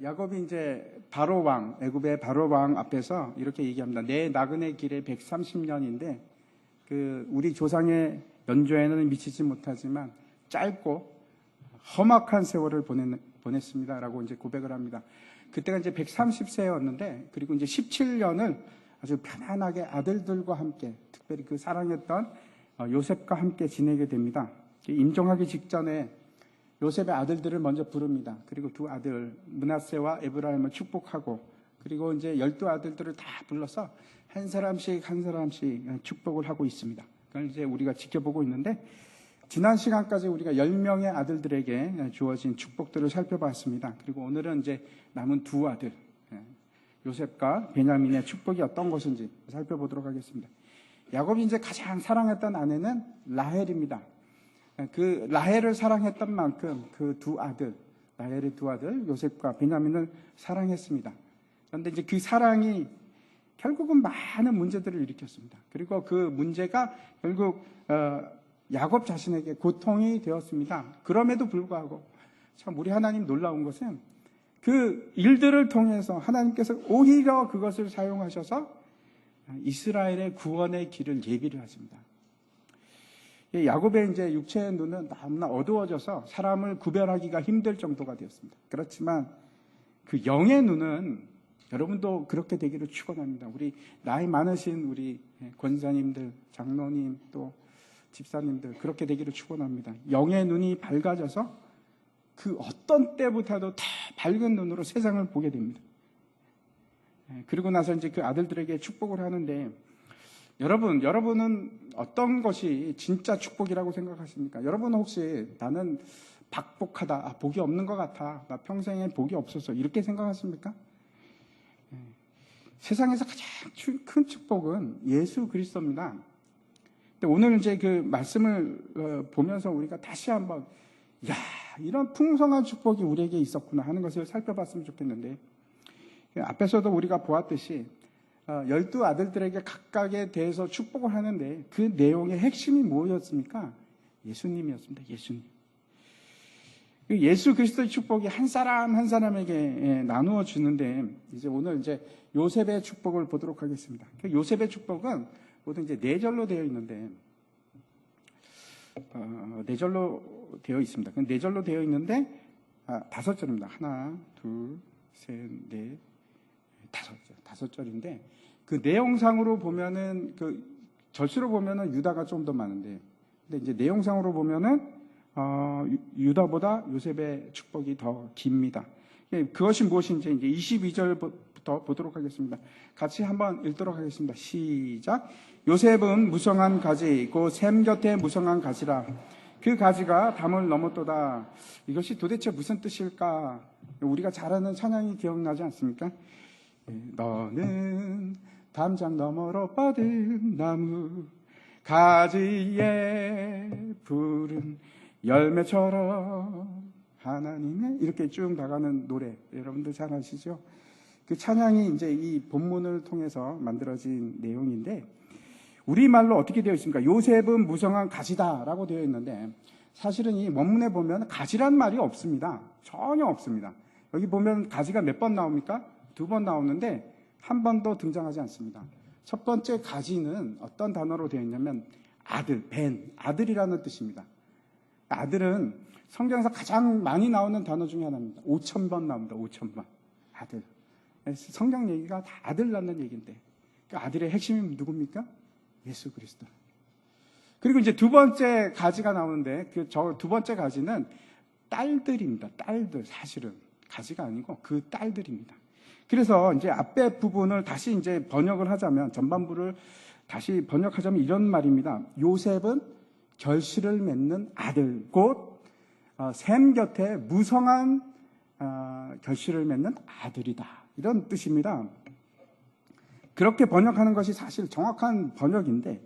야곱이 이제 바로 왕, 애굽의 바로 왕 앞에서 이렇게 얘기합니다. 내 나그네 길에 130년인데 우리 조상의 연조에는 미치지 못하지만 짧고 험악한 세월을 보냈습니다라고 이제 고백을 합니다. 그때가 이제 130세였는데 그리고 이제 17년을 아주 편안하게 아들들과 함께 특별히 그 사랑했던 요셉과 함께 지내게 됩니다. 임종하기 직전에 요셉의 아들들을 먼저 부릅니다. 그리고 두 아들 므낫세와 에브라임을 축복하고 그리고 이제 12아들들을 다 불러서 한 사람씩 축복을 하고 있습니다. 그걸 이제 우리가 지켜보고 있는데 지난 시간까지 우리가 10명의 아들들에게 주어진 축복들을 살펴봤습니다. 그리고 오늘은 이제 남은 두 아들 요셉과 베냐민의 축복이 어떤 것인지 살펴보도록 하겠습니다. 야곱이 이제 가장 사랑했던 아내는 라헬입니다. 그 라헬을 사랑했던 만큼 그 두 아들, 라헬의 두 아들 요셉과 베냐민을 사랑했습니다. 그런데 이제 그 사랑이 결국은 많은 문제들을 일으켰습니다. 그리고 그 문제가 결국 야곱 자신에게 고통이 되었습니다. 그럼에도 불구하고 참 우리 하나님 놀라운 것은 그 일들을 통해서 하나님께서 오히려 그것을 사용하셔서 이스라엘의 구원의 길을 예비를 하십니다. 야곱의 이제 육체의 눈은 너무나 어두워져서 사람을 구별하기가 힘들 정도가 되었습니다. 그렇지만 그 영의 눈은 여러분도 그렇게 되기를 축원합니다. 우리 나이 많으신 우리 권사님들, 장로님 또 집사님들 그렇게 되기를 축원합니다. 영의 눈이 밝아져서 그 어떤 때보다도 더 밝은 눈으로 세상을 보게 됩니다. 그리고 나서 이제 그 아들들에게 축복을 하는데 여러분은 어떤 것이 진짜 축복이라고 생각하십니까? 여러분은 혹시 나는 박복하다, 복이 없는 것 같아, 나 평생에 복이 없어서 이렇게 생각하십니까? 세상에서 가장 큰 축복은 예수 그리스도입니다. 오늘 이제 그 말씀을 보면서 우리가 다시 한번 이런 풍성한 축복이 우리에게 있었구나 하는 것을 살펴봤으면 좋겠는데 앞에서도 우리가 보았듯이 12아들들에게 각각에 대해서 축복을 하는데 그 내용의 핵심이 뭐였습니까? 예수님이었습니다. 예수님. 예수 그리스도의 축복이 한 사람 한 사람에게 나누어 주는데 이제 오늘 이제 요셉의 축복을 보도록 하겠습니다. 요셉의 축복은 모두 이제 네 절로 되어 있는데 네 절로 되어 있습니다. 네 절로 되어 있는데 다섯 절입니다. 하나, 둘, 셋, 넷, 다섯 절인데 그 내용상으로 보면은 그 절수로 보면은 유다가 좀 더 많은데 근데 이제 내용상으로 보면은 유다보다 요셉의 축복이 더 깁니다. 그것이 무엇인지 이제 22절부터 보도록 하겠습니다. 같이 한번 읽도록 하겠습니다. 시작. 요셉은 무성한 가지, 곧 샘 곁에 무성한 가지라. 그 가지가 담을 넘었도다. 이것이 도대체 무슨 뜻일까? 우리가 잘 아는 찬양이 기억나지 않습니까? 너는 담장 너머로 뻗은 나무 가지에 푸른 열매처럼 하나님의 이렇게 쭉 나가는 노래 여러분들 잘 아시죠? 그 찬양이 이제 이 본문을 통해서 만들어진 내용인데 우리말로 어떻게 되어 있습니까? 요셉은 무성한 가지다라고 되어 있는데 사실은 이 원문에 보면 가지란 말이 없습니다. 전혀 없습니다. 여기 보면 가지가 몇 번 나옵니까? 2번 나오는데 한 번도 등장하지 않습니다. 첫 번째 가지는 어떤 단어로 되어 있냐면 아들, 아들이라는 뜻입니다. 아들은 성경에서 가장 많이 나오는 단어 중에 하나입니다. 5,000번 나옵니다. 5,000번. 아들. 성경 얘기가 다 아들 낳는 얘기인데 그 아들의 핵심이 누굽니까? 예수 그리스도. 그리고 이제 두 번째 가지가 나오는데 저 두 번째 가지는 딸들입니다. 딸들 사실은 가지가 아니고 그 딸들입니다. 그래서 이제 앞에 부분을 다시 이제 번역을 하자면 전반부를 다시 번역하자면 이런 말입니다. 요셉은 결실을 맺는 아들, 곧 샘 곁에 무성한 결실을 맺는 아들이다. 이런 뜻입니다. 그렇게 번역하는 것이 사실 정확한 번역인데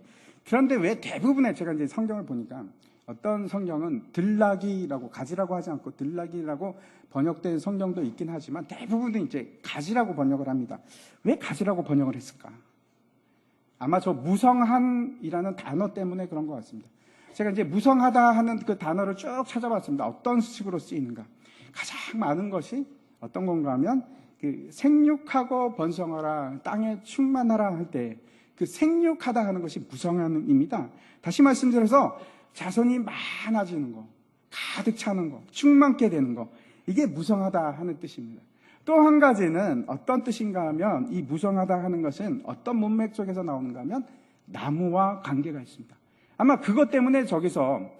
그런데 왜 대부분의 제가 이제 성경을 보니까 어떤 성경은 들락이라고 가지라고 하지 않고 들락이라고 번역된 성경도 있긴 하지만 대부분은 이제 가지라고 번역을 합니다. 왜 가지라고 번역을 했을까? 아마 저 무성한이라는 단어 때문에 그런 것 같습니다. 제가 이제 무성하다 하는 그 단어를 쭉 찾아봤습니다. 어떤 식으로 쓰이는가? 가장 많은 것이 어떤 건가 하면 그 생육하고 번성하라, 땅에 충만하라 할 때 그 생육하다 하는 것이 무성함입니다. 다시 말씀드려서 자손이 많아지는 거, 가득 차는 거, 충만케 되는 거, 이게 무성하다 하는 뜻입니다. 또 한 가지는 어떤 뜻인가 하면 이 무성하다 하는 것은 어떤 문맥 속에서 나오는가 하면 나무와 관계가 있습니다. 아마 그것 때문에 저기서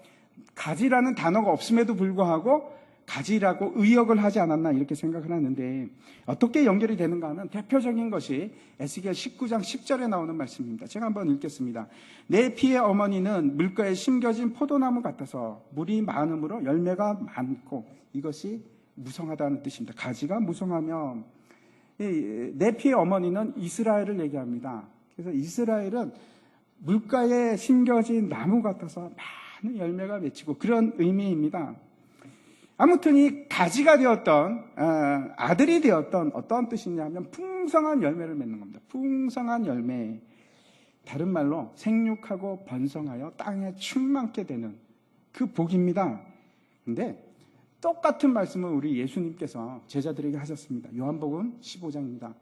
가지라는 단어가 없음에도 불구하고 가지라고 의역을 하지 않았나 이렇게 생각을 하는데 어떻게 연결이 되는가 하면 대표적인 것이 에스겔 19장 10절에 나오는 말씀입니다. 제가 한번 읽겠습니다. 내 피의 어머니는 물가에 심겨진 포도나무 같아서 물이 많음으로 열매가 많고 이것이 무성하다는 뜻입니다. 가지가 무성하면 내 피의 어머니는 이스라엘을 얘기합니다. 그래서 이스라엘은 물가에 심겨진 나무 같아서 많은 열매가 맺히고 그런 의미입니다. 아무튼 이 가지가 되었던 아들이 되었던 어떤 뜻이냐면 풍성한 열매를 맺는 겁니다. 풍성한 열매, 다른 말로 생육하고 번성하여 땅에 충만케 되는 그 복입니다. 근데 똑같은 말씀을 우리 예수님께서 제자들에게 하셨습니다. 요한복음 15장입니다.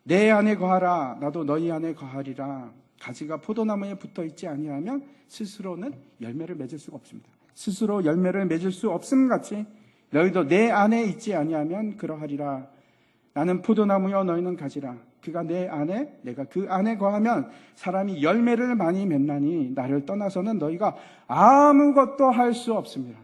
내 안에 거하라, 나도 너희 안에 거하리라. 가지가 포도나무에 붙어 있지 아니하면 스스로는 열매를 맺을 수가 없습니다. 스스로 열매를 맺을 수 없음같이 너희도 내 안에 있지 아니하면 그러하리라. 나는 포도나무여 너희는 가지라. 그가 내 안에 내가 그 안에 거하면 사람이 열매를 많이 맺나니 나를 떠나서는 너희가 아무것도 할 수 없습니다.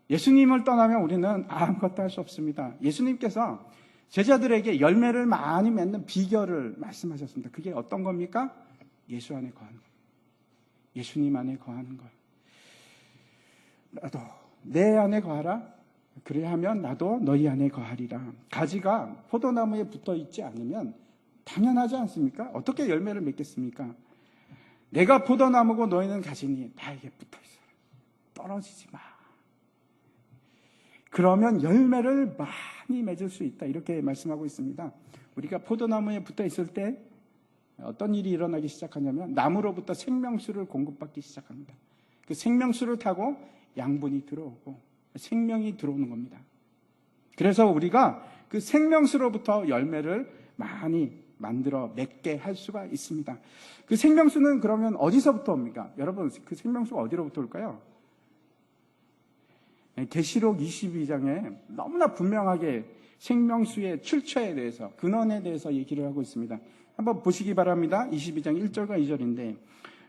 예수님을 떠나면 우리는 아무것도 할 수 없습니다. 예수님께서 제자들에게 열매를 많이 맺는 비결을 말씀하셨습니다. 그게 어떤 겁니까? 예수 안에 거하는 겁니다. 예수님 안에 거하는 것. 나도 내 안에 거하라. 그래야 하면 나도 너희 안에 거하리라. 가지가 포도나무에 붙어 있지 않으면 당연하지 않습니까? 어떻게 열매를 맺겠습니까? 내가 포도나무고 너희는 가지니 나에게 붙어 있어라. 떨어지지 마. 그러면 열매를 많이 맺을 수 있다. 이렇게 말씀하고 있습니다. 우리가 포도나무에 붙어 있을 때 어떤 일이 일어나기 시작하냐면 나무로부터 생명수를 공급받기 시작합니다. 그 생명수를 타고 양분이 들어오고 생명이 들어오는 겁니다. 그래서 우리가 그 생명수로부터 열매를 많이 만들어 맺게 할 수가 있습니다. 그 생명수는 그러면 어디서부터 옵니까? 여러분, 그 생명수가 어디로부터 올까요? 계시록 22장에 너무나 분명하게 생명수의 출처에 대해서, 근원에 대해서 얘기를 하고 있습니다. 한번 보시기 바랍니다. 22장 1절과 2절인데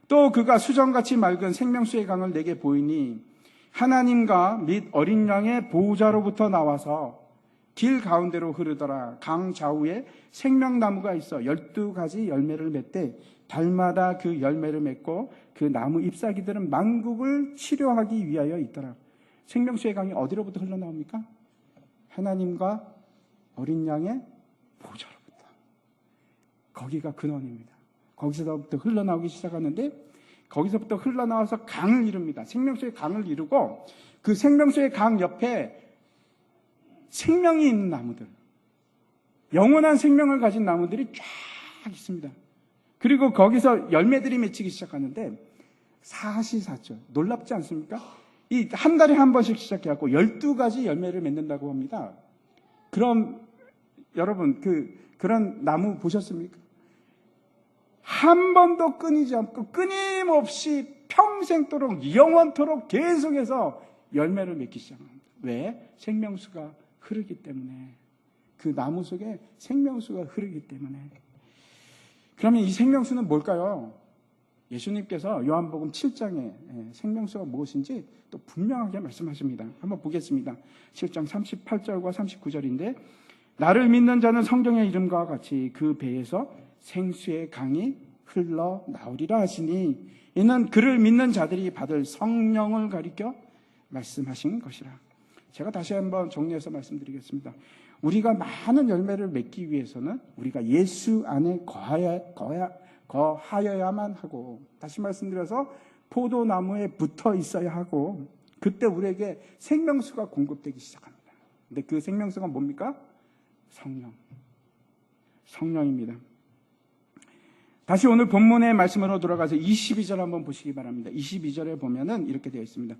또 그가 수정같이 맑은 생명수의 강을 내게 보이니 하나님과 및 어린 양의 보호자로부터 나와서 길 가운데로 흐르더라. 강 좌우에 생명나무가 있어 12가지 열매를 맺되 달마다 그 열매를 맺고 그 나무 잎사귀들은 만국을 치료하기 위하여 있더라. 생명수의 강이 어디로부터 흘러나옵니까? 하나님과 어린 양의 보호자로부터. 거기가 근원입니다. 거기서부터 흘러나오기 시작하는데 거기서부터 흘러나와서 강을 이룹니다. 생명수의 강을 이루고 그 생명수의 강 옆에 생명이 있는 나무들, 영원한 생명을 가진 나무들이 쫙 있습니다. 그리고 거기서 열매들이 맺히기 시작하는데 사시사철, 놀랍지 않습니까? 이 한 달에 한 번씩 시작해갖고 12가지 열매를 맺는다고 합니다. 그럼 여러분 그런 나무 보셨습니까? 한 번도 끊이지 않고 끊임없이 평생도록 영원토록 계속해서 열매를 맺기 시작합니다. 왜? 생명수가 흐르기 때문에. 그 나무 속에 생명수가 흐르기 때문에. 그러면 이 생명수는 뭘까요? 예수님께서 요한복음 7장에 생명수가 무엇인지 또 분명하게 말씀하십니다. 한번 보겠습니다. 7장 38절과 39절인데 나를 믿는 자는 성경의 이름과 같이 그 배에서 생수의 강이 흘러나오리라 하시니 이는 그를 믿는 자들이 받을 성령을 가리켜 말씀하신 것이라. 제가 다시 한번 정리해서 말씀드리겠습니다. 우리가 많은 열매를 맺기 위해서는 우리가 예수 안에 거하여야만 하고, 다시 말씀드려서 포도나무에 붙어 있어야 하고, 그때 우리에게 생명수가 공급되기 시작합니다. 근데 그 생명수가 뭡니까? 성령입니다. 다시 오늘 본문의 말씀으로 돌아가서 22절 한번 보시기 바랍니다. 22절에 보면은 이렇게 되어 있습니다.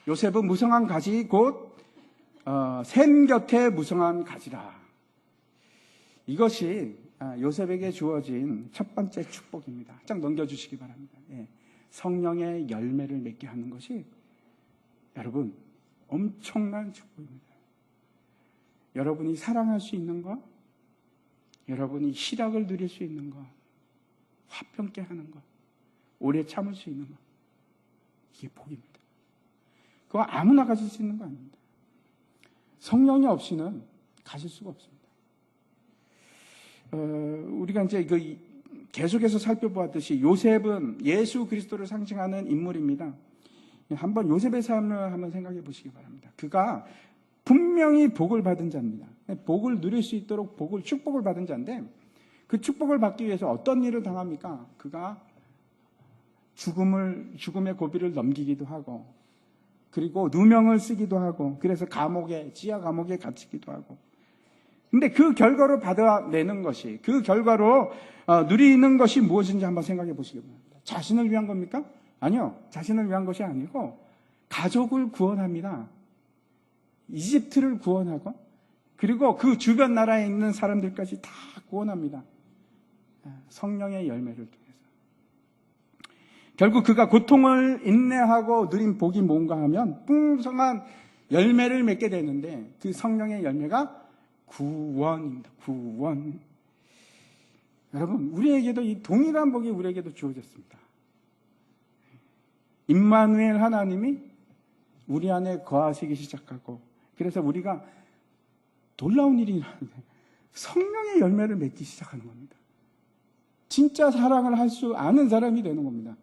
요셉은 무성한 가지 곧 샘 곁에 무성한 가지라. 이것이 요셉에게 주어진 첫 번째 축복입니다. 쫙 넘겨주시기 바랍니다. 예. 성령의 열매를 맺게 하는 것이 여러분 엄청난 축복입니다. 여러분이 사랑할 수 있는 것, 여러분이 희락을 누릴 수 있는 것, 화평케 하는 것, 오래 참을 수 있는 것, 이게 복입니다. 그거 아무나 가질 수 있는 거 아닙니다. 성령이 없이는 가질 수가 없습니다. 우리가 이제 계속해서 살펴보았듯이 요셉은 예수 그리스도를 상징하는 인물입니다. 한번 요셉의 삶을 한번 생각해 보시기 바랍니다. 그가 분명히 복을 받은 자입니다. 복을 누릴 수 있도록 축복을 받은 자인데 그 축복을 받기 위해서 어떤 일을 당합니까? 그가 죽음의 고비를 넘기기도 하고 그리고 누명을 쓰기도 하고 그래서 지하 감옥에 갇히기도 하고 근데 그 결과로 받아내는 것이 그 결과로 누리는 것이 무엇인지 한번 생각해 보시기 바랍니다. 자신을 위한 겁니까? 아니요. 자신을 위한 것이 아니고 가족을 구원합니다. 이집트를 구원하고 그리고 그 주변 나라에 있는 사람들까지 다 구원합니다. 성령의 열매를 통해서. 결국 그가 고통을 인내하고 누린 복이 뭔가 하면 풍성한 열매를 맺게 되는데 그 성령의 열매가 구원입니다. 구원. 여러분, 우리에게도 이 동일한 복이 우리에게도 주어졌습니다. 임마누엘 하나님이 우리 안에 거하시기 시작하고 그래서 우리가 놀라운 일이 일어나는데 성령의 열매를 맺기 시작하는 겁니다. 진짜 사랑을 할 수 아는 사람이 되는 겁니다.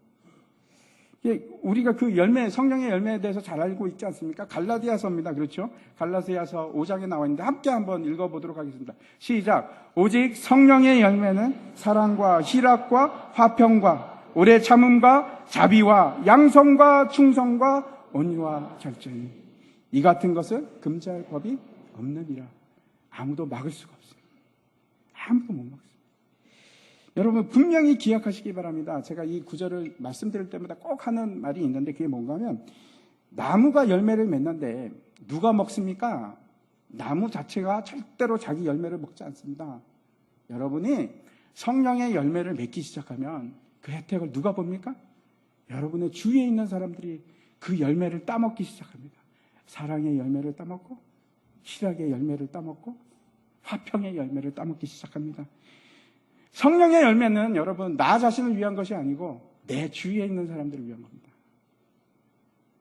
우리가 그 열매, 성령의 열매에 대해서 잘 알고 있지 않습니까? 갈라디아서입니다. 그렇죠? 갈라디아서 5장에 나와 있는데 함께 한번 읽어보도록 하겠습니다. 시작. 오직 성령의 열매는 사랑과 희락과 화평과 오래 참음과 자비와 양성과 충성과 온유와 절제니 이 같은 것을 금지할 법이 없느니라. 아무도 막을 수가 없습니다. 아무도 못 막습니다. 여러분 분명히 기억하시기 바랍니다. 제가 이 구절을 말씀드릴 때마다 꼭 하는 말이 있는데 그게 뭔가 하면 나무가 열매를 맺는데 누가 먹습니까? 나무 자체가 절대로 자기 열매를 먹지 않습니다. 여러분이 성령의 열매를 맺기 시작하면 그 혜택을 누가 봅니까? 여러분의 주위에 있는 사람들이 그 열매를 따먹기 시작합니다. 사랑의 열매를 따먹고 희락의 열매를 따먹고 화평의 열매를 따먹기 시작합니다. 성령의 열매는 여러분 나 자신을 위한 것이 아니고 내 주위에 있는 사람들을 위한 겁니다.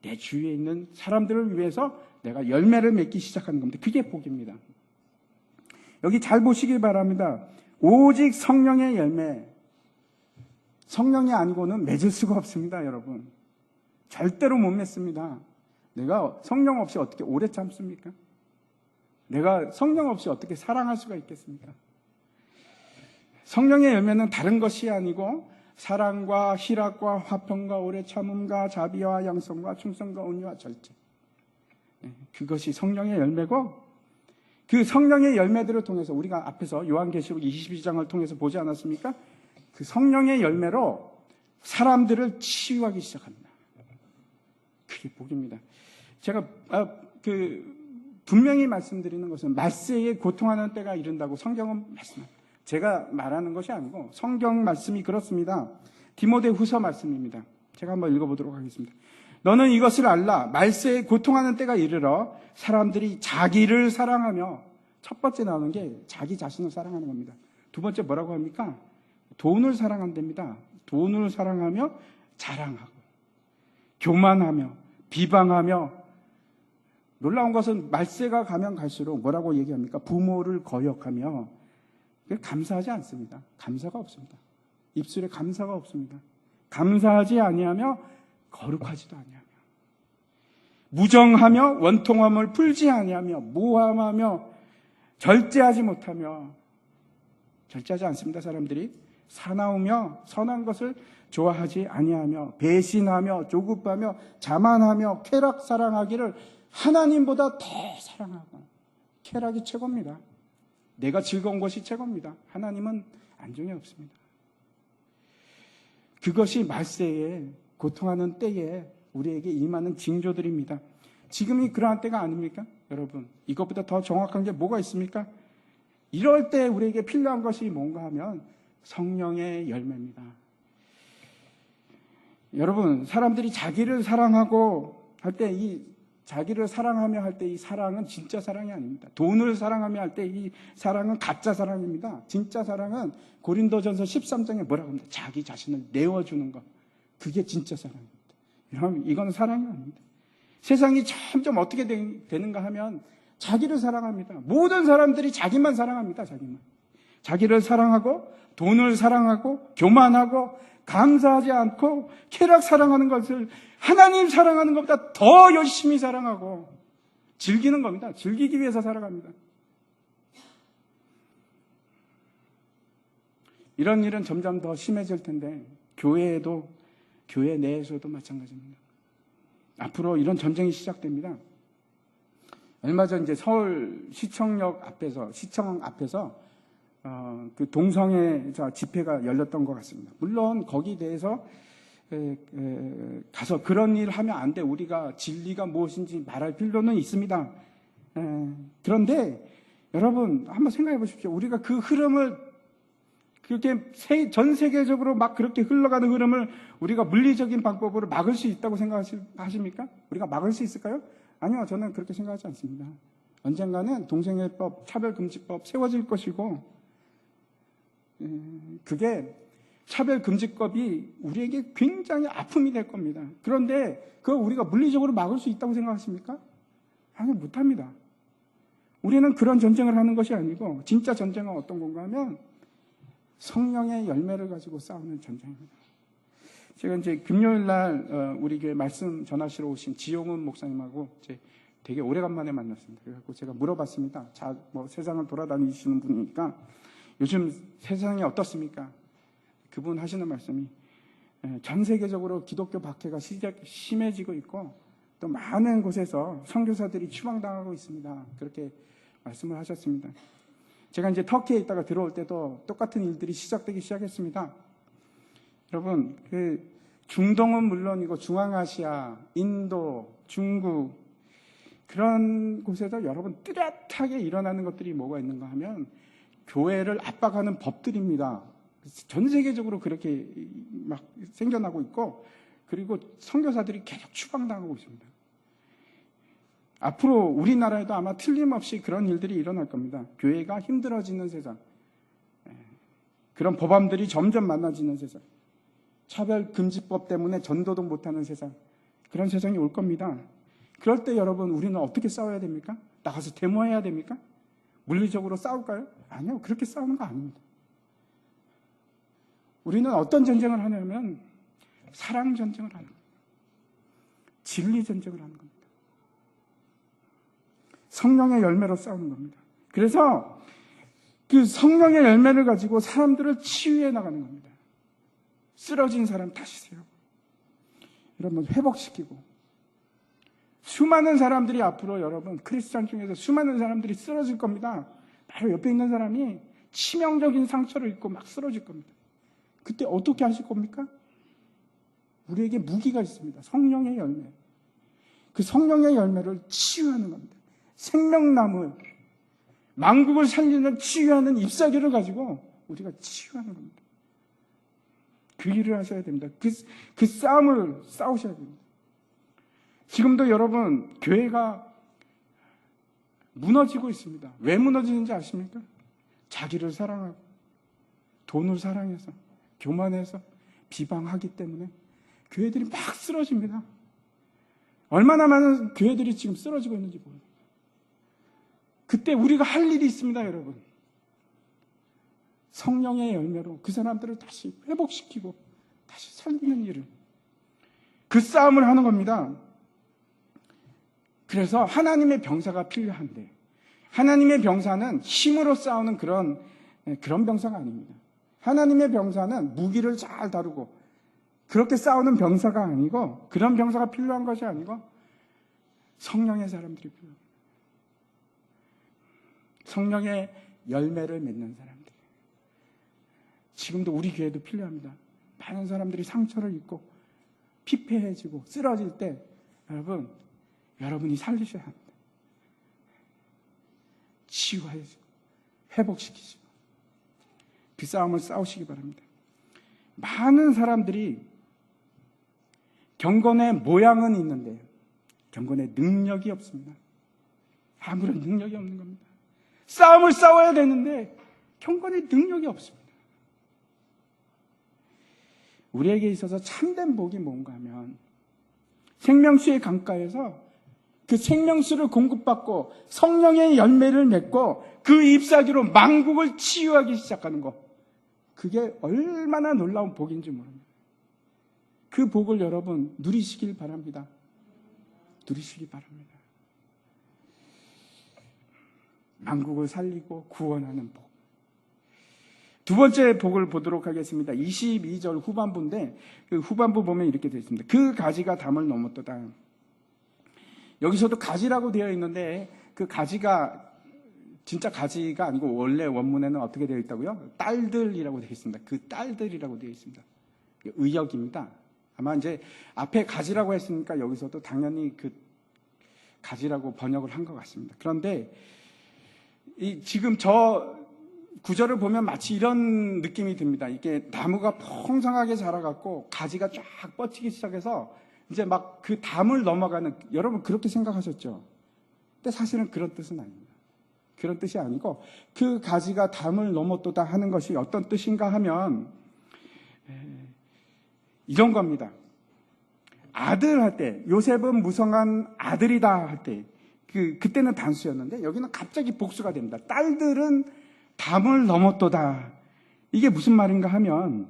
내 주위에 있는 사람들을 위해서 내가 열매를 맺기 시작하는 겁니다. 그게 복입니다. 여기 잘 보시기 바랍니다. 오직 성령의 열매, 성령이 아니고는 맺을 수가 없습니다. 여러분 절대로 못 맺습니다. 내가 성령 없이 어떻게 오래 참습니까? 내가 성령 없이 어떻게 사랑할 수가 있겠습니까? 성령의 열매는 다른 것이 아니고 사랑과 희락과 화평과 오래 참음과 자비와 양성과 충성과 온유와 절제. 그것이 성령의 열매고 그 성령의 열매들을 통해서 우리가 앞에서 요한계시록 22장을 통해서 보지 않았습니까? 그 성령의 열매로 사람들을 치유하기 시작합니다. 그게 복입니다. 제가 분명히 말씀드리는 것은 말세에 고통하는 때가 이른다고 성경은 말씀합니다. 제가 말하는 것이 아니고 성경 말씀이 그렇습니다. 디모데후서 말씀입니다. 제가 한번 읽어보도록 하겠습니다. 너는 이것을 알라. 말세에 고통하는 때가 이르러 사람들이 자기를 사랑하며 첫 번째 나오는 게 자기 자신을 사랑하는 겁니다. 두 번째 뭐라고 합니까? 돈을 사랑한답니다. 돈을 사랑하며 자랑하고 교만하며 비방하며 놀라운 것은 말세가 가면 갈수록 뭐라고 얘기합니까? 부모를 거역하며 감사하지 않습니다. 감사가 없습니다. 입술에 감사가 없습니다. 감사하지 아니하며 거룩하지도 아니하며 무정하며 원통함을 풀지 아니하며 모함하며 절제하지 못하며 절제하지 않습니다. 사람들이 사나우며 선한 것을 좋아하지 아니하며 배신하며 조급하며 자만하며 쾌락 사랑하기를 하나님보다 더 사랑하고 쾌락이 최고입니다. 내가 즐거운 것이 최고입니다. 하나님은 안중에 없습니다. 그것이 말세에 고통하는 때에 우리에게 임하는 징조들입니다. 지금이 그러한 때가 아닙니까? 여러분, 이것보다 더 정확한 게 뭐가 있습니까? 이럴 때 우리에게 필요한 것이 뭔가 하면 성령의 열매입니다. 여러분, 사람들이 자기를 사랑하고 할 때 자기를 사랑하며 할 때 이 사랑은 진짜 사랑이 아닙니다. 돈을 사랑하며 할 때 이 사랑은 가짜 사랑입니다. 진짜 사랑은 고린도전서 13장에 뭐라고 합니다. 자기 자신을 내어주는 것. 그게 진짜 사랑입니다. 여러분, 이건 사랑이 아닙니다. 세상이 점점 어떻게 되는가 하면 자기를 사랑합니다. 모든 사람들이 자기만 사랑합니다. 자기를 사랑하고 돈을 사랑하고 교만하고 감사하지 않고 쾌락 사랑하는 것을 하나님 사랑하는 것보다 더 열심히 사랑하고 즐기는 겁니다. 즐기기 위해서 살아갑니다. 이런 일은 점점 더 심해질 텐데 교회 내에서도 마찬가지입니다. 앞으로 이런 전쟁이 시작됩니다. 얼마 전 이제 서울 시청 앞에서 그 동성애 집회가 열렸던 것 같습니다. 물론 거기에 대해서 가서 그런 일을 하면 안 돼. 우리가 진리가 무엇인지 말할 필요는 있습니다. 그런데 여러분 한번 생각해 보십시오. 우리가 그 흐름을 그렇게 전 세계적으로 막 그렇게 흘러가는 흐름을 우리가 물리적인 방법으로 막을 수 있다고 생각하십니까? 우리가 막을 수 있을까요? 아니요, 저는 그렇게 생각하지 않습니다. 언젠가는 동성애법, 차별금지법 세워질 것이고, 그게 차별금지법이 우리에게 굉장히 아픔이 될 겁니다. 그런데 그걸 우리가 물리적으로 막을 수 있다고 생각하십니까? 아니, 못합니다. 우리는 그런 전쟁을 하는 것이 아니고, 진짜 전쟁은 어떤 건가 하면 성령의 열매를 가지고 싸우는 전쟁입니다. 제가 이제 금요일 날 우리 교회 말씀 전하시러 오신 지용훈 목사님하고 이제 되게 오래간만에 만났습니다. 그래서 제가 물어봤습니다. 세상을 돌아다니시는 분이니까 요즘 세상이 어떻습니까? 그분 하시는 말씀이 전 세계적으로 기독교 박해가 심해지고 있고 또 많은 곳에서 선교사들이 추방당하고 있습니다. 그렇게 말씀을 하셨습니다. 제가 이제 터키에 있다가 들어올 때도 똑같은 일들이 시작되기 시작했습니다. 여러분, 그 중동은 물론이고 중앙아시아, 인도, 중국 그런 곳에서 여러분 뚜렷하게 일어나는 것들이 뭐가 있는가 하면 교회를 압박하는 법들입니다. 전 세계적으로 그렇게 막 생겨나고 있고 그리고 선교사들이 계속 추방당하고 있습니다. 앞으로 우리나라에도 아마 틀림없이 그런 일들이 일어날 겁니다. 교회가 힘들어지는 세상, 그런 법안들이 점점 많아지는 세상, 차별금지법 때문에 전도도 못하는 세상, 그런 세상이 올 겁니다. 그럴 때 여러분 우리는 어떻게 싸워야 됩니까? 나가서 데모해야 됩니까? 물리적으로 싸울까요? 아니요, 그렇게 싸우는 거 아닙니다. 우리는 어떤 전쟁을 하냐면 사랑 전쟁을 하는 겁니다. 진리 전쟁을 하는 겁니다. 성령의 열매로 싸우는 겁니다. 그래서 그 성령의 열매를 가지고 사람들을 치유해 나가는 겁니다. 쓰러진 사람 다시 세우고 여러분 회복시키고 수많은 사람들이 앞으로 여러분 크리스찬 중에서 수많은 사람들이 쓰러질 겁니다. 바로 옆에 있는 사람이 치명적인 상처를 입고 막 쓰러질 겁니다. 그때 어떻게 하실 겁니까? 우리에게 무기가 있습니다. 성령의 열매. 그 성령의 열매를 치유하는 겁니다. 생명나무, 만국을 살리는 치유하는 잎사귀를 가지고 우리가 치유하는 겁니다. 그 일을 하셔야 됩니다. 그 싸움을 싸우셔야 됩니다. 지금도 여러분 교회가 무너지고 있습니다. 왜 무너지는지 아십니까? 자기를 사랑하고 돈을 사랑해서 교만해서 비방하기 때문에 교회들이 막 쓰러집니다. 얼마나 많은 교회들이 지금 쓰러지고 있는지 모릅니다. 그때 우리가 할 일이 있습니다, 여러분. 성령의 열매로 그 사람들을 다시 회복시키고 다시 살리는 일을, 그 싸움을 하는 겁니다. 그래서 하나님의 병사가 필요한데, 하나님의 병사는 힘으로 싸우는 그런 병사가 아닙니다. 하나님의 병사는 무기를 잘 다루고 그렇게 싸우는 병사가 아니고, 그런 병사가 필요한 것이 아니고 성령의 사람들이 필요합니다. 성령의 열매를 맺는 사람들. 지금도 우리 교회도 필요합니다. 많은 사람들이 상처를 입고 피폐해지고 쓰러질 때 여러분이 살리셔야 합니다. 치유하시고 회복시키시고 그 싸움을 싸우시기 바랍니다. 많은 사람들이 경건의 모양은 있는데 경건의 능력이 없습니다. 아무런 능력이 없는 겁니다. 싸움을 싸워야 되는데 경건의 능력이 없습니다. 우리에게 있어서 참된 복이 뭔가 하면 생명수의 강가에서 그 생명수를 공급받고 성령의 열매를 맺고 그 잎사귀로 만국을 치유하기 시작하는 것, 그게 얼마나 놀라운 복인지 모릅니다. 그 복을 여러분 누리시길 바랍니다. 누리시기 바랍니다. 만국을 살리고 구원하는 복. 두 번째 복을 보도록 하겠습니다. 22절 후반부인데 그 후반부 보면 이렇게 되어 있습니다. 그 가지가 담을 넘었도다. 여기서도 가지라고 되어 있는데 그 가지가 진짜 가지가 아니고 원래 원문에는 어떻게 되어 있다고요? 딸들이라고 되어 있습니다. 그 딸들이라고 되어 있습니다. 의역입니다. 아마 이제 앞에 가지라고 했으니까 여기서도 당연히 그 가지라고 번역을 한 것 같습니다. 그런데 지금 저 구절을 보면 마치 이런 느낌이 듭니다. 이게 나무가 풍성하게 자라갖고 가지가 쫙 뻗치기 시작해서 이제 막 그 담을 넘어가는, 여러분 그렇게 생각하셨죠? 근데 사실은 그런 뜻은 아닙니다. 그런 뜻이 아니고 그 가지가 담을 넘었도다 하는 것이 어떤 뜻인가 하면 이런 겁니다. 아들 할 때, 요셉은 무성한 아들이다 할 때, 그때는 단수였는데 여기는 갑자기 복수가 됩니다. 딸들은 담을 넘었도다. 이게 무슨 말인가 하면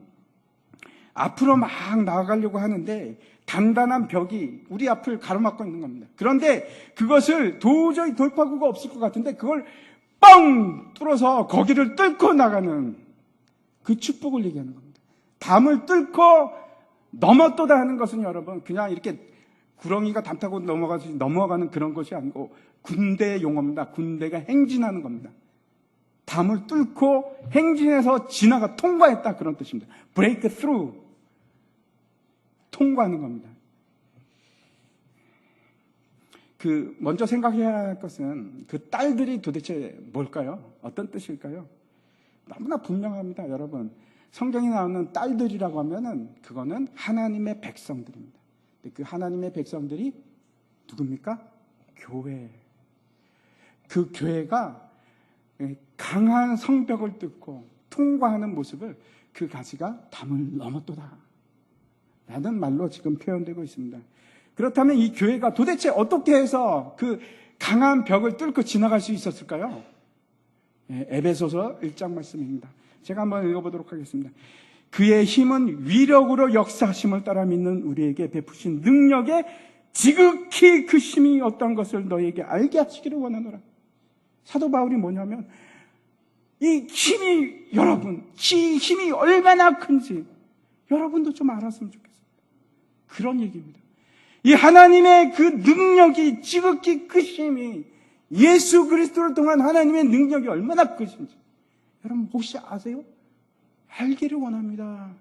앞으로 막 나아가려고 하는데 단단한 벽이 우리 앞을 가로막고 있는 겁니다. 그런데 그것을 도저히 돌파구가 없을 것 같은데 그걸 뻥 뚫어서 거기를 뚫고 나가는 그 축복을 얘기하는 겁니다. 담을 뚫고 넘었도다 하는 것은 여러분 그냥 이렇게 구렁이가 담 타고 넘어가는 그런 것이 아니고 군대의 용어입니다. 군대가 행진하는 겁니다. 담을 뚫고 행진해서 통과했다, 그런 뜻입니다. break through, 통과하는 겁니다. 먼저 생각해야 할 것은 그 딸들이 도대체 뭘까요? 어떤 뜻일까요? 너무나 분명합니다, 여러분. 성경에 나오는 딸들이라고 하면은 그거는 하나님의 백성들입니다. 그 하나님의 백성들이 누굽니까? 교회. 그 교회가 강한 성벽을 뚫고 통과하는 모습을 그 가지가 담을 넘었도다 라는 말로 지금 표현되고 있습니다. 그렇다면 이 교회가 도대체 어떻게 해서 그 강한 벽을 뚫고 지나갈 수 있었을까요? 에베소서 1장 말씀입니다. 제가 한번 읽어보도록 하겠습니다. 그의 힘은 위력으로 역사하심을 따라 믿는 우리에게 베푸신 능력에 지극히 그 힘이 어떤 것을 너에게 알게 하시기를 원하노라. 사도 바울이 뭐냐면 이 힘이, 여러분, 이 힘이 얼마나 큰지 여러분도 좀 알았으면 좋겠어요. 그런 얘기입니다. 이 하나님의 그 능력이, 지극히 그 힘이, 예수 그리스도를 통한 하나님의 능력이 얼마나 크신지 여러분 혹시 아세요? 알기를 원합니다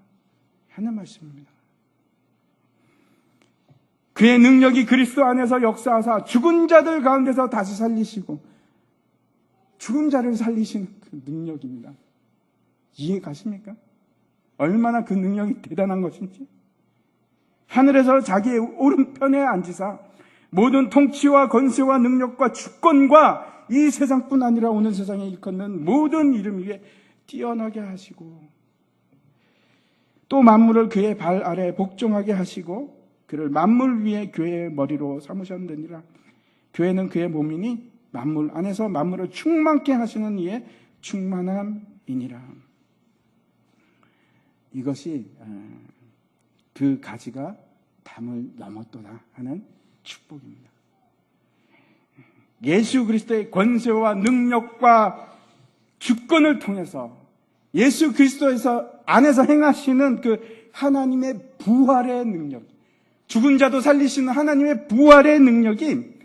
하는 말씀입니다. 그의 능력이 그리스도 안에서 역사하사 죽은 자들 가운데서 다시 살리시고, 죽은 자를 살리시는 그 능력입니다. 이해 가십니까? 얼마나 그 능력이 대단한 것인지. 하늘에서 자기의 오른편에 앉으사 모든 통치와 권세와 능력과 주권과 이 세상뿐 아니라 오는 세상에 일컫는 모든 이름 위에 뛰어나게 하시고, 또 만물을 그의 발 아래 복종하게 하시고 그를 만물 위에 교회의 머리로 삼으셨느니라. 교회는 그의 몸이니 만물 안에서 만물을 충만케 하시는 이의 충만함이니라. 이것이 그 가지가 담을 넘었도다 하는 축복입니다. 예수 그리스도의 권세와 능력과 주권을 통해서 예수 그리스도에서 안에서 행하시는 그 하나님의 부활의 능력, 죽은 자도 살리시는 하나님의 부활의 능력이,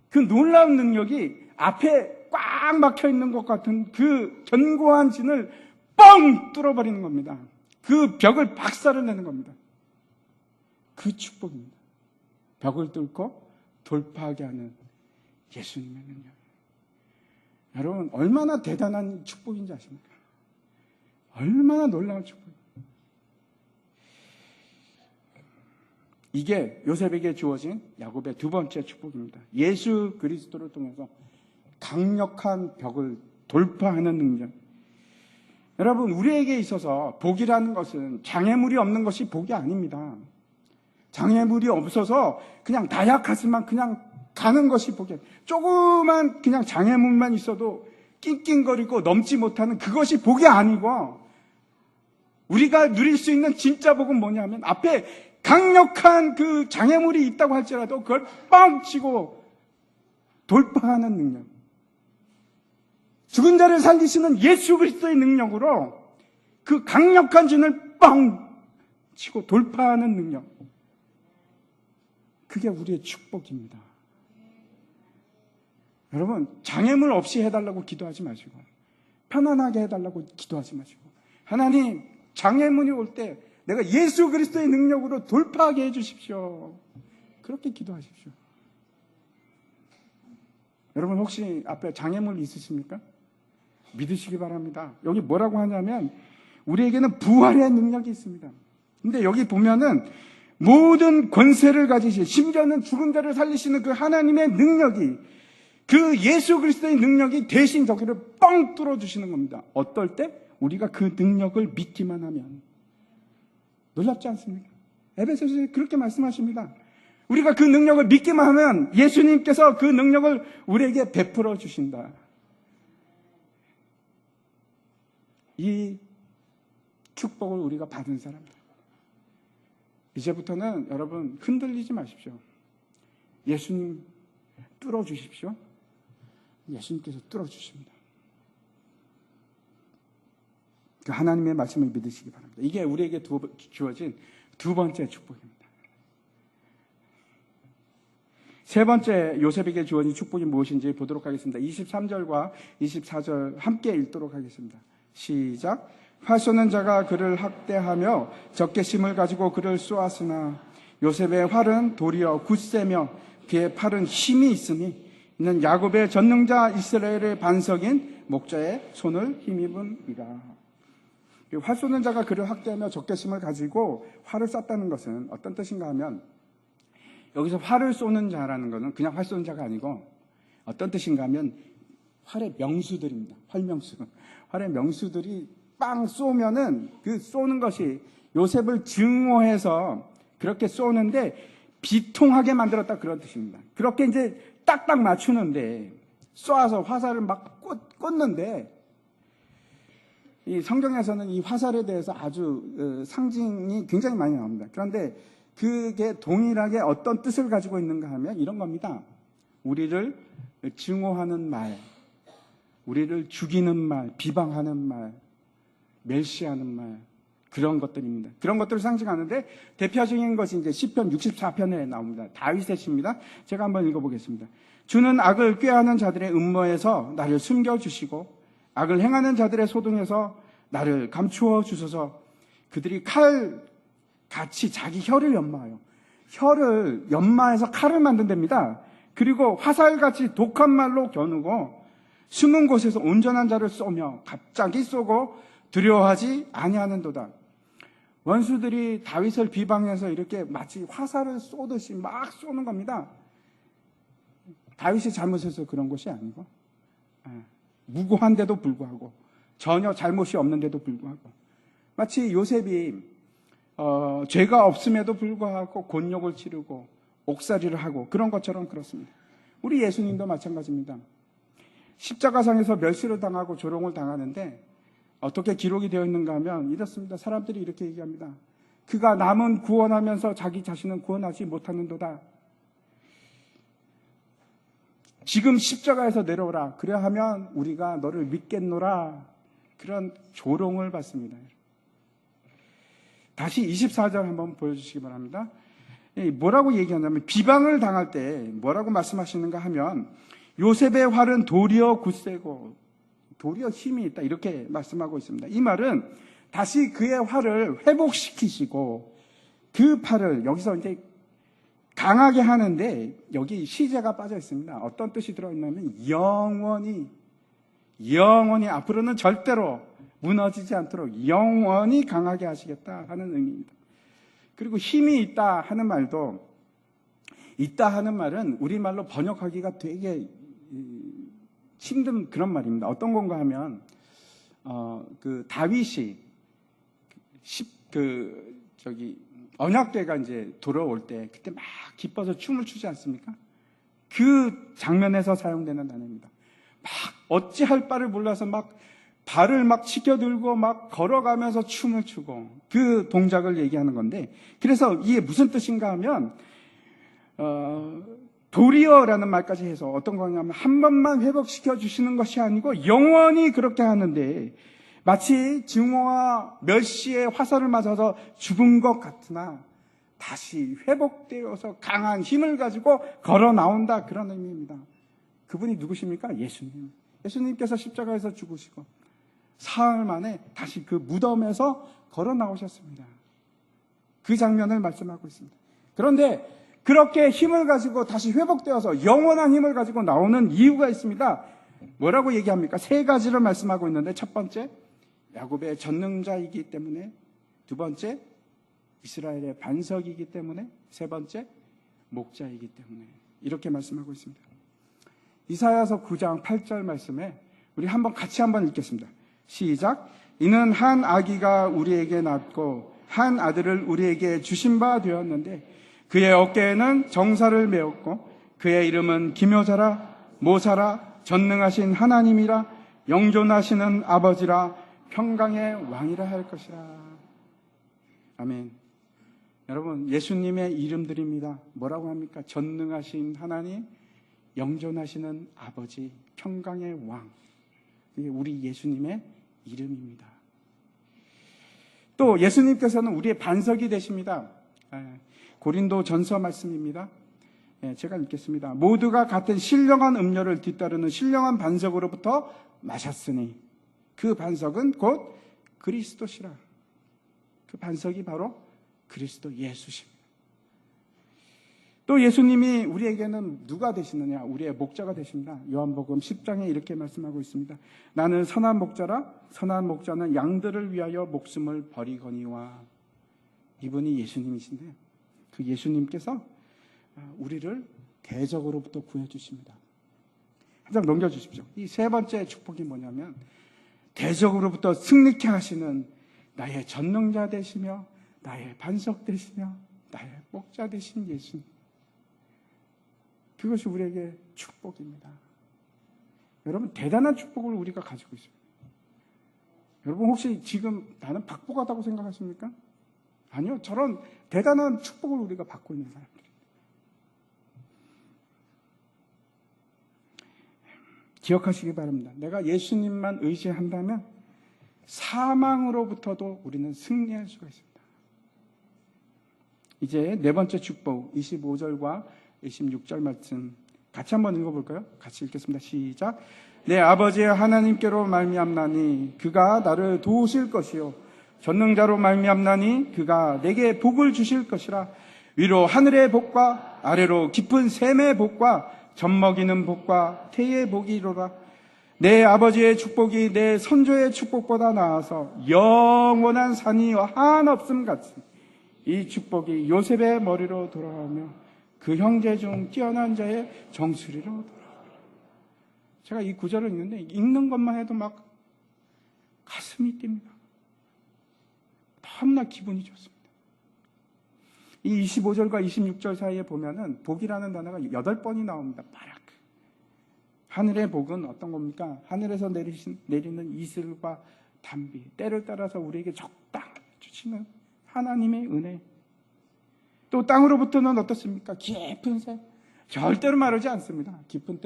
그 놀라운 능력이 앞에 꽉 막혀 있는 것 같은 그 견고한 진을 뻥 뚫어버리는 겁니다. 그 벽을 박살을 내는 겁니다. 그 축복입니다. 벽을 뚫고 돌파하게 하는 예수님의 능력. 여러분, 얼마나 대단한 축복인지 아십니까? 얼마나 놀라운 축복입니다. 이게 요셉에게 주어진 야곱의 두 번째 축복입니다. 예수 그리스도를 통해서 강력한 벽을 돌파하는 능력. 여러분, 우리에게 있어서 복이라는 것은 장애물이 없는 것이 복이 아닙니다. 장애물이 없어서 그냥 나약하지만 그냥 가는 것이 복이에요. 조그만 그냥 장애물만 있어도 낑낑거리고 넘지 못하는 그것이 복이 아니고, 우리가 누릴 수 있는 진짜 복은 뭐냐면 앞에 강력한 그 장애물이 있다고 할지라도 그걸 빵 치고 돌파하는 능력. 죽은 자를 살리시는 예수 그리스도의 능력으로 그 강력한 진을 빵 치고 돌파하는 능력. 그게 우리의 축복입니다. 여러분, 장애물 없이 해달라고 기도하지 마시고, 편안하게 해달라고 기도하지 마시고, 하나님, 장애물이 올 때 내가 예수 그리스도의 능력으로 돌파하게 해주십시오. 그렇게 기도하십시오. 여러분, 혹시 앞에 장애물 있으십니까? 믿으시기 바랍니다. 여기 뭐라고 하냐면 우리에게는 부활의 능력이 있습니다. 근데 여기 보면은 모든 권세를 가지신, 심지어는 죽은 자를 살리시는 그 하나님의 능력이, 그 예수 그리스도의 능력이 대신 저기를 뻥 뚫어주시는 겁니다. 어떨 때? 우리가 그 능력을 믿기만 하면. 놀랍지 않습니까? 에베소서에 그렇게 말씀하십니다. 우리가 그 능력을 믿기만 하면 예수님께서 그 능력을 우리에게 베풀어 주신다. 이 축복을 우리가 받은 사람들. 이제부터는 여러분 흔들리지 마십시오. 예수님 뚫어주십시오. 예수님께서 뚫어주십니다. 그 하나님의 말씀을 믿으시기 바랍니다. 이게 우리에게 주어진 두 번째 축복입니다. 세 번째 요셉에게 주어진 축복이 무엇인지 보도록 하겠습니다. 23절과 24절 함께 읽도록 하겠습니다. 시작. 활 쏘는 자가 그를 학대하며 적개심을 가지고 그를 쏘았으나 요셉의 활은 도리어 굳세며 그의 팔은 힘이 있으니 이는 야곱의 전능자 이스라엘의 반석인 목자의 손을 힘입은이라. 활 쏘는 자가 그를 학대하며 적개심을 가지고 활을 쐈다는 것은 어떤 뜻인가 하면, 여기서 활을 쏘는 자라는 것은 그냥 활 쏘는 자가 아니고 어떤 뜻인가 하면 활의 명수들입니다. 활명수. 활의 명수들이 빵 쏘면은 그 쏘는 것이 요셉을 증오해서 그렇게 쏘는데 비통하게 만들었다, 그런 뜻입니다. 그렇게 이제 딱딱 맞추는데, 쏘아서 화살을 막 꽂는데, 이 성경에서는 이 화살에 대해서 아주 상징이 굉장히 많이 나옵니다. 그런데 그게 동일하게 어떤 뜻을 가지고 있는가 하면 이런 겁니다. 우리를 증오하는 말, 우리를 죽이는 말, 비방하는 말, 멸시하는 말, 그런 것들입니다. 그런 것들을 상징하는데 대표적인 것이 이제 시편 64편에 나옵니다. 다윗의 시입니다. 제가 한번 읽어보겠습니다. 주는 악을 꾀하는 자들의 음모에서 나를 숨겨주시고 악을 행하는 자들의 소동에서 나를 감추어 주소서. 그들이 칼같이 자기 혀를 연마하여, 혀를 연마해서 칼을 만든답니다. 그리고 화살같이 독한 말로 겨누고 숨은 곳에서 온전한 자를 쏘며 갑자기 쏘고 두려워하지 아니하는도다. 원수들이 다윗을 비방해서 이렇게 마치 화살을 쏘듯이 막 쏘는 겁니다. 다윗이 잘못해서 그런 것이 아니고, 무고한데도 불구하고, 전혀 잘못이 없는데도 불구하고, 마치 요셉이 죄가 없음에도 불구하고 곤욕을 치르고 옥살이를 하고 그런 것처럼 그렇습니다. 우리 예수님도 마찬가지입니다. 십자가상에서 멸시를 당하고 조롱을 당하는데 어떻게 기록이 되어 있는가 하면 이렇습니다. 사람들이 이렇게 얘기합니다. 그가 남은 구원하면서 자기 자신은 구원하지 못하는도다. 지금 십자가에서 내려오라. 그래야 하면 우리가 너를 믿겠노라. 그런 조롱을 받습니다. 다시 24절 한번 보여주시기 바랍니다. 뭐라고 얘기하냐면 비방을 당할 때 뭐라고 말씀하시는가 하면 요셉의 활은 도리어 굳세고 도리어 힘이 있다, 이렇게 말씀하고 있습니다. 이 말은 다시 그의 활을 회복시키시고 그 팔을 여기서 이제 강하게 하는데 여기 시제가 빠져 있습니다. 어떤 뜻이 들어있냐면 영원히 영원히 앞으로는 절대로 무너지지 않도록 영원히 강하게 하시겠다 하는 의미입니다. 그리고 힘이 있다 하는 말도, 있다 하는 말은 우리말로 번역하기가 되게 힘든 그런 말입니다. 어떤 건가 하면 다윗이 언약궤가 이제 돌아올 때 그때 막 기뻐서 춤을 추지 않습니까? 그 장면에서 사용되는 단어입니다. 막 어찌할 바를 몰라서 막 발을 막 치켜들고 막 걸어가면서 춤을 추고 그 동작을 얘기하는 건데, 그래서 이게 무슨 뜻인가 하면 도리어라는 말까지 해서 어떤 거냐면 한 번만 회복시켜 주시는 것이 아니고 영원히 그렇게 하는데, 마치 증오와 멸시의 화살을 맞아서 죽은 것 같으나 다시 회복되어서 강한 힘을 가지고 걸어 나온다, 그런 의미입니다. 그분이 누구십니까? 예수님. 예수님께서 십자가에서 죽으시고 사흘 만에 다시 그 무덤에서 걸어 나오셨습니다. 그 장면을 말씀하고 있습니다. 그런데 그렇게 힘을 가지고 다시 회복되어서 영원한 힘을 가지고 나오는 이유가 있습니다. 뭐라고 얘기합니까? 세 가지를 말씀하고 있는데, 첫 번째, 야곱의 전능자이기 때문에, 두 번째, 이스라엘의 반석이기 때문에, 세 번째, 목자이기 때문에, 이렇게 말씀하고 있습니다. 이사야서 9장 8절 말씀에 우리 같이 한번 읽겠습니다. 시작. 이는 한 아기가 우리에게 낳고 한 아들을 우리에게 주신 바 되었는데 그의 어깨에는 정사를 메었고 그의 이름은 기묘자라, 모사라, 전능하신 하나님이라, 영존하시는 아버지라, 평강의 왕이라 할 것이라. 아멘. 여러분, 예수님의 이름들입니다. 뭐라고 합니까? 전능하신 하나님, 영존하시는 아버지, 평강의 왕. 이게 우리 예수님의 이름입니다. 또 예수님께서는 우리의 반석이 되십니다. 고린도 전서 말씀입니다. 제가 읽겠습니다. 모두가 같은 신령한 음료를 뒤따르는 신령한 반석으로부터 마셨으니 그 반석은 곧 그리스도시라. 그 반석이 바로 그리스도 예수십니다. 또 예수님이 우리에게는 누가 되시느냐? 우리의 목자가 되십니다. 요한복음 10장에 이렇게 말씀하고 있습니다. 나는 선한 목자라, 선한 목자는 양들을 위하여 목숨을 버리거니와. 이분이 예수님이신데 그 예수님께서 우리를 대적으로부터 구해주십니다. 한 장 넘겨주십시오. 이 세 번째 축복이 뭐냐면 대적으로부터 승리케 하시는 나의 전능자 되시며 나의 반석 되시며 나의 목자 되신 예수님. 그것이 우리에게 축복입니다. 여러분, 대단한 축복을 우리가 가지고 있습니다. 여러분, 혹시 지금 나는 박복하다고 생각하십니까? 아니요. 저런 대단한 축복을 우리가 받고 있는 사람들입니다. 기억하시기 바랍니다. 내가 예수님만 의지한다면 사망으로부터도 우리는 승리할 수가 있습니다. 이제 네 번째 축복 25절과 26절 말씀 같이 한번 읽어볼까요? 같이 읽겠습니다. 시작. 내 아버지의 하나님께로 말미암나니 그가 나를 도우실 것이요 전능자로 말미암나니 그가 내게 복을 주실 것이라. 위로 하늘의 복과 아래로 깊은 샘의 복과 젖먹이는 복과 태의 복이로라. 내 아버지의 축복이 내 선조의 축복보다 나아서 영원한 산이 한없음 같이 이 축복이 요셉의 머리로 돌아가며 그 형제 중 뛰어난 자의 정수리로 돌아오라. 제가 이 구절을 읽는데 읽는 것만 해도 막 가슴이 뜁니다. 너무나 기분이 좋습니다. 이 25절과 26절 사이에 보면은 복이라는 단어가 8번이 나옵니다. 바라크. 하늘의 복은 어떤 겁니까? 하늘에서 내리는 이슬과 단비, 때를 따라서 우리에게 적당히 주시는 하나님의 은혜. 또 땅으로부터는 어떻습니까? 깊은 샘. 절대로 마르지 않습니다. 깊은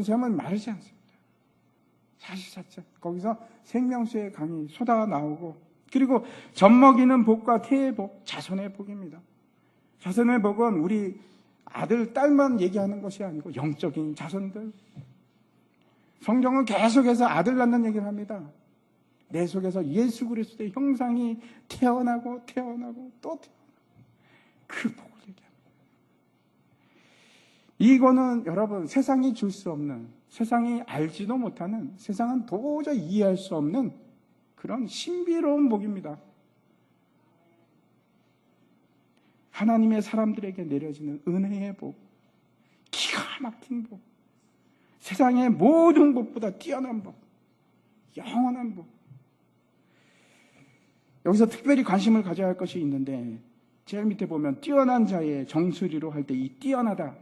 샘은 마르지 않습니다. 사실사실 거기서 생명수의 강이 쏟아 나오고, 그리고 젖먹이는 복과 태의 복, 자손의 복입니다. 자손의 복은 우리 아들, 딸만 얘기하는 것이 아니고 영적인 자손들. 성경은 계속해서 아들 낳는 얘기를 합니다. 내 속에서 예수 그리스도의 형상이 태어나고 또 태어나고 그 복을 얘기합니다. 이거는 여러분 세상이 줄 수 없는 세상이 알지도 못하는, 세상은 도저히 이해할 수 없는 그런 신비로운 복입니다. 하나님의 사람들에게 내려지는 은혜의 복, 기가 막힌 복, 세상의 모든 복보다 뛰어난 복, 영원한 복. 여기서 특별히 관심을 가져야 할 것이 있는데, 제일 밑에 보면 뛰어난 자의 정수리로 할 때 이 뛰어나다,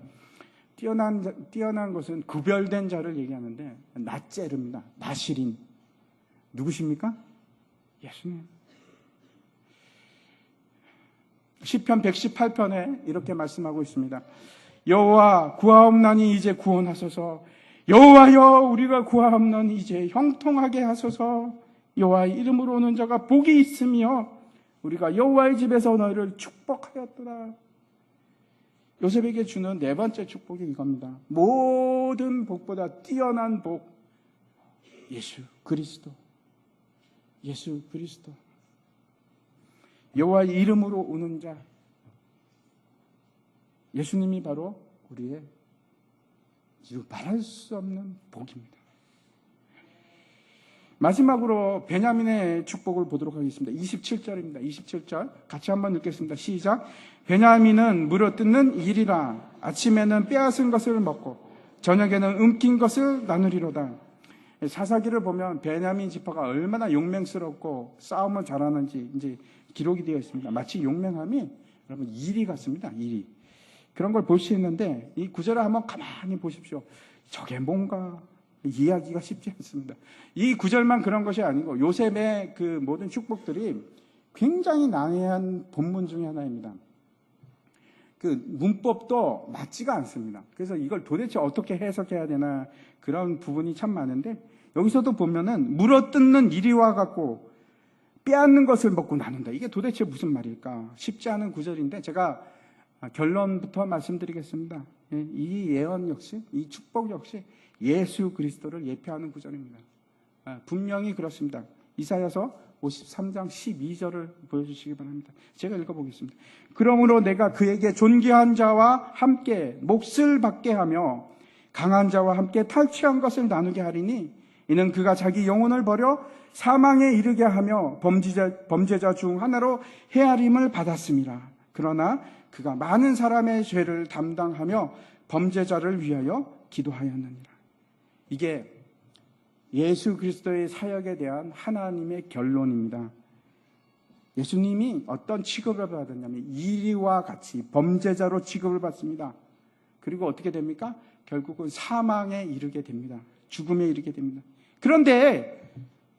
뛰어난 것은 구별된 자를 얘기하는데, 낫제르입니다. 나시린. 누구십니까? 예수님. 시편 118편에 이렇게 말씀하고 있습니다. 여호와 구하옵나니 이제 구원하소서. 여호와여 우리가 구하옵나니 이제 형통하게 하소서. 여호와의 이름으로 오는 자가 복이 있으며 우리가 여호와의 집에서 너희를 축복하였도다. 요셉에게 주는 네 번째 축복이 이겁니다. 모든 복보다 뛰어난 복, 예수 그리스도. 예수 그리스도. 여호와의 이름으로 오는 자, 예수님이 바로 우리의 말할 수 없는 복입니다. 마지막으로 베냐민의 축복을 보도록 하겠습니다. 27절입니다. 27절 같이 한번 읽겠습니다. 시작. 베냐민은 물어뜯는 일이라. 아침에는 빼앗은 것을 먹고 저녁에는 움킨 것을 나누리로다. 사사기를 보면 베냐민 지파가 얼마나 용맹스럽고 싸움을 잘하는지 이제 기록이 되어 있습니다. 마치 용맹함이 여러분 일이 같습니다. 일이. 그런 걸 볼 수 있는데 이 구절을 한번 가만히 보십시오. 저게 뭔가 이해하기가 쉽지 않습니다. 이 구절만 그런 것이 아니고 요셉의 그 모든 축복들이 굉장히 난해한 본문 중에 하나입니다. 그 문법도 맞지가 않습니다. 그래서 이걸 도대체 어떻게 해석해야 되나 그런 부분이 참 많은데 여기서도 보면은 물어뜯는 이리와 같고 빼앗는 것을 먹고 나눈다. 이게 도대체 무슨 말일까? 쉽지 않은 구절인데 제가 결론부터 말씀드리겠습니다. 이 예언 역시, 이 축복 역시 예수 그리스도를 예표하는 구절입니다. 분명히 그렇습니다. 이사야서 53장 12절을 보여주시기 바랍니다. 제가 읽어보겠습니다. 그러므로 내가 그에게 존귀한 자와 함께 몫을 받게 하며 강한 자와 함께 탈취한 것을 나누게 하리니 이는 그가 자기 영혼을 버려 사망에 이르게 하며 범죄자 중 하나로 헤아림을 받았습니다. 그러나 그가 많은 사람의 죄를 담당하며 범죄자를 위하여 기도하였느니라. 이게 예수 그리스도의 사역에 대한 하나님의 결론입니다. 예수님이 어떤 취급을 받았냐면 이리와 같이 범죄자로 취급을 받습니다. 그리고 어떻게 됩니까? 결국은 사망에 이르게 됩니다. 죽음에 이르게 됩니다. 그런데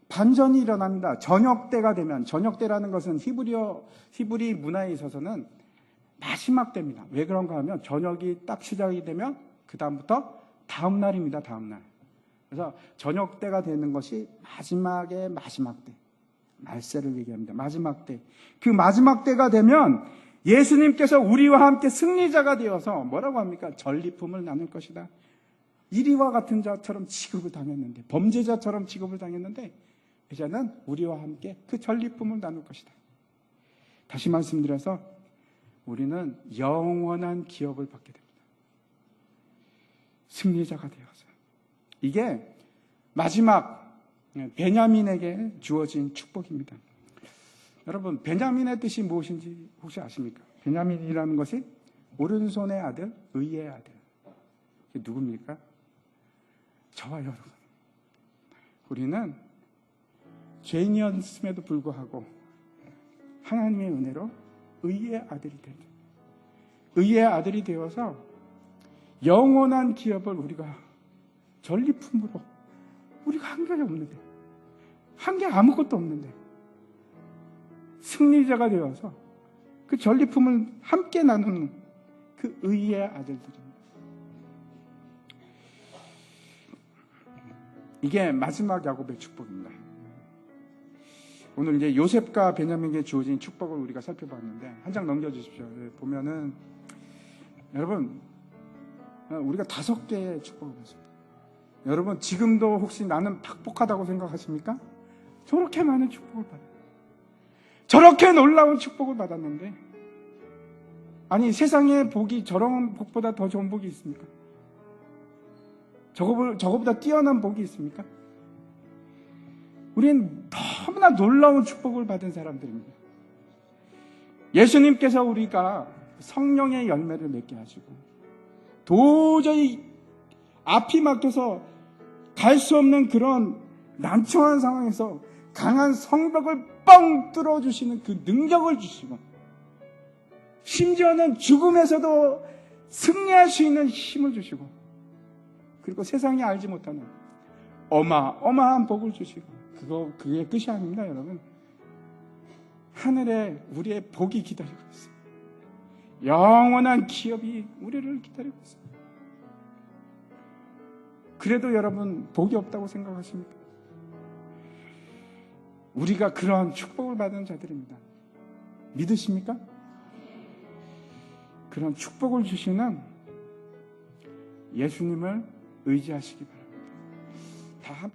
반전이 일어납니다. 저녁 때가 되면, 저녁 때라는 것은 히브리 문화에 있어서는 마지막 때입니다. 왜 그런가 하면 저녁이 딱 시작이 되면 그 다음부터 다음 날입니다. 다음 날. 그래서 저녁 때가 되는 것이 마지막의 마지막 때, 말세를 얘기합니다. 마지막 때. 그 마지막 때가 되면 예수님께서 우리와 함께 승리자가 되어서 뭐라고 합니까? 전리품을 나눌 것이다. 이리와 같은 자처럼 취급을 당했는데, 범죄자처럼 취급을 당했는데 이제는 우리와 함께 그 전리품을 나눌 것이다. 다시 말씀드려서 우리는 영원한 기업을 받게 됩니다. 승리자가 되어서. 이게 마지막 베냐민에게 주어진 축복입니다. 여러분, 베냐민의 뜻이 무엇인지 혹시 아십니까? 베냐민이라는 것이 오른손의 아들, 의의 아들. 이게 누굽니까? 저와 여러분. 우리는 죄인이었음에도 불구하고 하나님의 은혜로 의의 아들이 되죠. 의의 아들이 되어서 영원한 기업을 우리가 전리품으로, 우리가 한 게 없는데, 한 게 아무것도 없는데 승리자가 되어서 그 전리품을 함께 나누는 그 의의 아들들입니다. 이게 마지막 야곱의 축복입니다. 오늘 이제 요셉과 베냐민에게 주어진 축복을 우리가 살펴봤는데 한 장 넘겨주십시오. 보면은 여러분 우리가 5개의 축복을 받습니다. 여러분 지금도 혹시 나는 팍복하다고 생각하십니까? 저렇게 많은 축복을 받아요. 저렇게 놀라운 축복을 받았는데 아니 세상의 복이 저런 복보다 더 좋은 복이 있습니까? 저거보다 뛰어난 복이 있습니까? 우리는 너무나 놀라운 축복을 받은 사람들입니다. 예수님께서 우리가 성령의 열매를 맺게 하시고 도저히 앞이 막혀서 갈 수 없는 그런 난처한 상황에서 강한 성벽을 뻥 뚫어주시는 그 능력을 주시고 심지어는 죽음에서도 승리할 수 있는 힘을 주시고 그리고 세상이 알지 못하는 어마어마한 복을 주시고 그게 끝이 아닙니다, 여러분. 하늘에 우리의 복이 기다리고 있습니다. 영원한 기업이 우리를 기다리고 있습니다. 그래도 여러분 복이 없다고 생각하십니까? 우리가 그런 축복을 받은 자들입니다. 믿으십니까? 그런 축복을 주시는 예수님을 의지하시기 바랍니다. 다